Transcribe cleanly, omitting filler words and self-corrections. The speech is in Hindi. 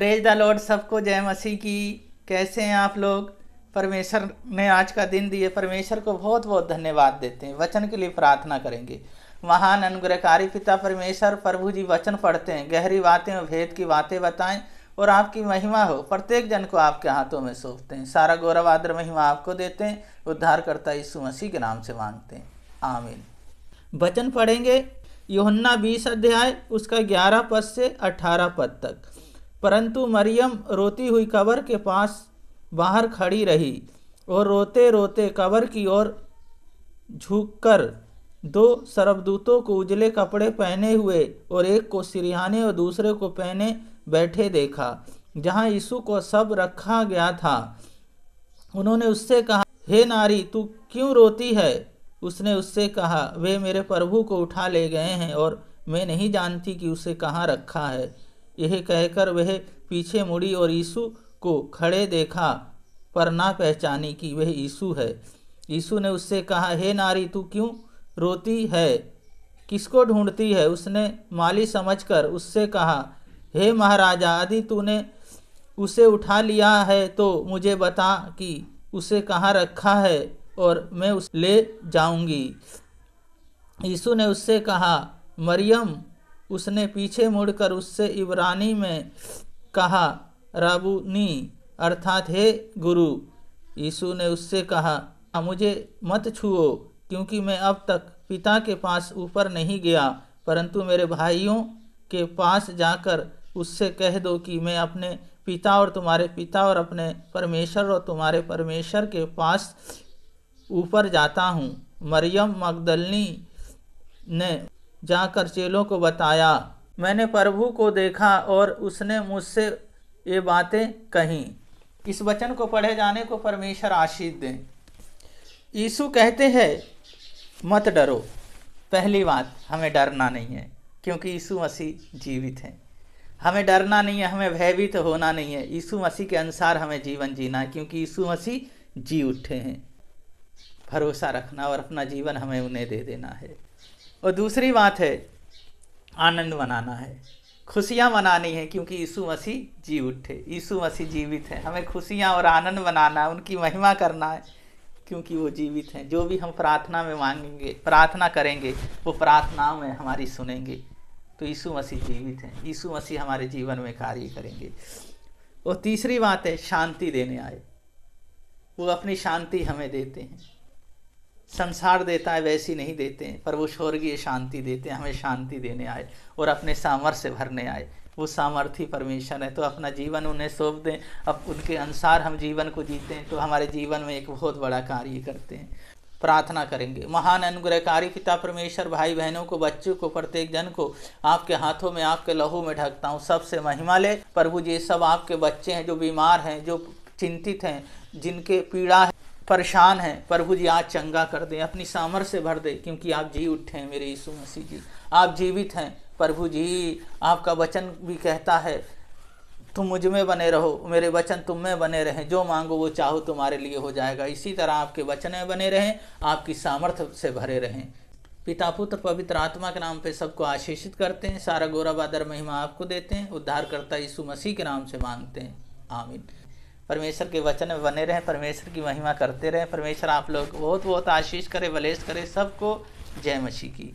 प्रेज द लॉर्ड, सबको जय मसीह की। कैसे हैं आप लोग? परमेश्वर ने आज का दिन दिए, परमेश्वर को बहुत बहुत धन्यवाद देते हैं। वचन के लिए प्रार्थना करेंगे। महान अनुग्रहकारी पिता परमेश्वर, प्रभु जी वचन पढ़ते हैं, गहरी बातें और भेद की बातें बताएं और आपकी महिमा हो। प्रत्येक जन को आपके हाथों में सौंपते हैं। सारा गौरव आदर महिमा आपको देते हैं। उद्धारकर्ता यीशु मसीह के नाम से मांगते हैं, आमीन। वचन पढ़ेंगे यूहन्ना 20 अध्याय उसका 11 पद से 18 पद तक। परंतु मरियम रोती हुई कब्र के पास बाहर खड़ी रही और रोते रोते कब्र की ओर झुककर दो स्वर्गदूतों को उजले कपड़े पहने हुए और एक को सिरहाने और दूसरे को पहने बैठे देखा, जहाँ यीशु को सब रखा गया था। उन्होंने उससे कहा, हे नारी, तू क्यों रोती है? उसने उससे कहा, वे मेरे प्रभु को उठा ले गए हैं और मैं नहीं जानती कि उसे कहाँ रखा है। यह कहकर वह पीछे मुड़ी और यीशु को खड़े देखा, पर ना पहचानी कि वह यीशु है। यीशु ने उससे कहा, हे नारी, तू क्यों रोती है? किसको ढूंढती है? उसने माली समझकर उससे कहा, हे महाराजा, यदि तूने उसे उठा लिया है तो मुझे बता कि उसे कहाँ रखा है और मैं उसे ले जाऊंगी। यीशु ने उससे कहा, मरियम। उसने पीछे मुड़कर उससे इब्रानी में कहा, राबूनी, अर्थात हे गुरु। यीशु ने उससे कहा, मुझे मत छुओ, क्योंकि मैं अब तक पिता के पास ऊपर नहीं गया, परंतु मेरे भाइयों के पास जाकर उससे कह दो कि मैं अपने पिता और तुम्हारे पिता और अपने परमेश्वर और तुम्हारे परमेश्वर के पास ऊपर जाता हूँ। मरियम मगदलनी ने जाकर चेलों को बताया, मैंने प्रभु को देखा और उसने मुझसे ये बातें कहीं। इस वचन को पढ़े जाने को परमेश्वर आशीष दें। यीशु कहते हैं, मत डरो। पहली बात, हमें डरना नहीं है, क्योंकि यीशु मसीह जीवित हैं। हमें डरना नहीं है, हमें भयभीत होना नहीं है। यीशु मसीह के अनुसार हमें जीवन जीना है, क्योंकि यीशु मसीह जी उठे हैं। भरोसा रखना और अपना जीवन हमें उन्हें दे देना है। और दूसरी बात है, आनंद मनाना है, खुशियाँ मनानी है, क्योंकि यीशु मसीह जी उठे, यीशु मसीह जीवित है। हमें खुशियाँ और आनंद मनाना है, उनकी महिमा करना है, क्योंकि वो जीवित हैं। जो भी हम प्रार्थना में मांगेंगे, प्रार्थना करेंगे, वो प्रार्थनाओं में हमारी सुनेंगे। तो यीशु मसीह जीवित हैं, यीशु मसीह हमारे जीवन में कार्य करेंगे। और तीसरी बात है, शांति देने आए। वो अपनी शांति हमें देते हैं। संसार देता है वैसी नहीं देते हैं, पर वो स्वर्गीय शांति देते हैं। हमें शांति देने आए और अपने सामर्थ्य भरने आए। वो सामर्थ्य परमेश्वर है, तो अपना जीवन उन्हें सौंप दें। अब उनके अनुसार हम जीवन को जीते हैं तो हमारे जीवन में एक बहुत बड़ा कार्य करते हैं। प्रार्थना करेंगे। महान अनुग्रहकारी पिता परमेश्वर, भाई बहनों को, बच्चों को, प्रत्येक जन को आपके हाथों में, आपके लहू में ढकता हूँ। सबसे महिमा ले प्रभु जी। सब आपके बच्चे हैं जो बीमार हैं, जो चिंतित हैं, जिनके पीड़ा है, परेशान हैं, प्रभु जी आज चंगा कर दें, अपनी सामर्थ्य से भर दे, क्योंकि आप जी उठे हैं मेरे यीशु मसीह जी। आप जीवित हैं प्रभु जी। आपका वचन भी कहता है, तुम मुझ में बने रहो, मेरे वचन तुम में बने रहें, जो मांगो वो चाहो तुम्हारे लिए हो जाएगा। इसी तरह आपके वचन में बने रहें, आपकी सामर्थ्य से भरे रहें। पिता, पुत्र, पवित्र आत्मा के नाम पे सबको आशीषित करते हैं। सारा गौरव आदर महिमा आपको देते हैं। उद्धारकर्ता यीशु मसीह के नाम से मांगते हैं, आमीन। परमेश्वर के वचन में बने रहें, परमेश्वर की महिमा करते रहें। परमेश्वर आप लोग बहुत बहुत आशीष करे, बलेस करे। सबको जय मसीह की।